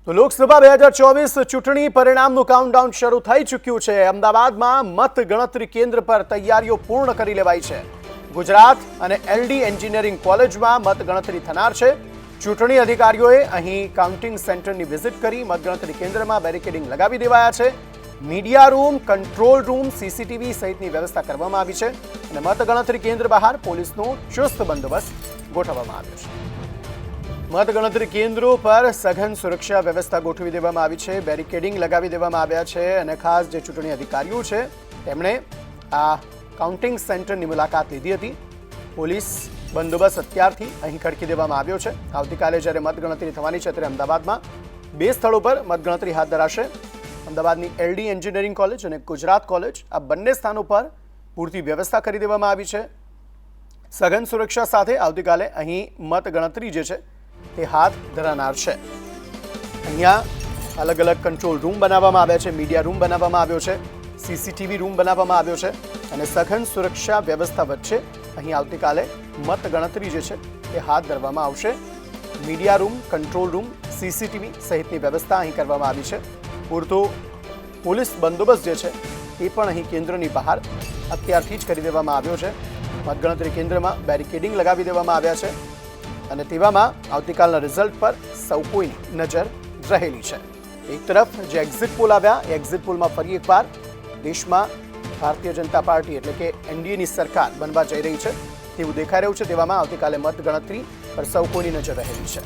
તો લોકસભા 2024 ચૂંટણી પરિણામનું કાઉન્ટડાઉન શરૂ થઈ ચૂક્યું છે। અમદાવાદમાં મતગણતરી કેન્દ્ર પર તૈયારીઓ પૂર્ણ કરી લેવાઈ છે। ગુજરાત અને એલડી એન્જિનિયરિંગ કોલેજમાં મતગણતરી થનાર છે। ચૂંટણી અધિકારીઓએ અહીં કાઉન્ટિંગ સેન્ટરની વિઝિટ કરી મતગણતરી કેન્દ્રમાં બેરિકેડિંગ લગાવી દેવાયા છે। Media room, control room, CCTV સહિતની વ્યવસ્થા કરવામાં આવી છે અને મતગણતરી કેન્દ્ર બહાર પોલીસનો ચુસ્ત બંદોબસ્ત ગોઠવવામાં આવ્યો છે। મતગણતરી કેન્દ્રો પર સઘન સુરક્ષા વ્યવસ્થા ગોઠવી દેવામાં આવી છે, બેરિકેડિંગ લગાવી દેવામાં આવ્યા છે અને ખાસ જે ચૂંટણી અધિકારીઓ છે તેમણે આ કાઉન્ટિંગ સેન્ટરની મુલાકાત લીધી હતી। પોલીસ બંદોબસ્ત અત્યારથી અહીં ખડકી દેવામાં આવ્યો છે। આવતીકાલે જ્યારે મતગણતરી થવાની છે ત્યારે અમદાવાદમાં 2 સ્થળો પર મતગણતરી હાથ ધરાશે। અમદાવાદની એલડી એન્જિનિયરિંગ કોલેજ અને ગુજરાત કોલેજ, આ બંને સ્થાનો પર પૂરતી વ્યવસ્થા કરી દેવામાં આવી છે। સઘન સુરક્ષા સાથે આવતીકાલે અહીં મતગણતરી જે છે તે હાથ ધરાનાર છે। અહીંયા અલગ અલગ કંટ્રોલ રૂમ બનાવવામાં આવ્યા છે, મીડિયા રૂમ બનાવવામાં આવ્યો છે, સીસીટીવી રૂમ બનાવવામાં આવ્યો છે અને સઘન સુરક્ષા વ્યવસ્થા વચ્ચે અહીં આવતીકાલે મતગણતરી જે છે તે હાથ ધરવામાં આવશે। Media room, control room, CCTV સહિતની વ્યવસ્થા અહીં કરવામાં આવી છે। પૂરતો પોલીસ બંદોબસ્ત જે છે એ પણ અહીં કેન્દ્રની બહાર અત્યારથી જ કરી દેવામાં આવ્યો છે। મતગણતરી કેન્દ્રમાં બેરિકેડિંગ લગાવી દેવામાં આવ્યા છે અને તેવામાં આવતીકાલના રિઝલ્ટ પર સૌ કોઈની નજર રહેલી છે। એક તરફ જે એક્ઝિટ પોલ આવ્યા, એ એક્ઝિટ પોલમાં ફરી એકવાર દેશમાં ભારતીય જનતા પાર્ટી એટલે કે એનડીએની સરકાર બનવા જઈ રહી છે તેવું દેખાઈ રહ્યું છે। તેવામાં આવતીકાલે મતગણતરી પર સૌ કોઈની નજર રહેલી છે।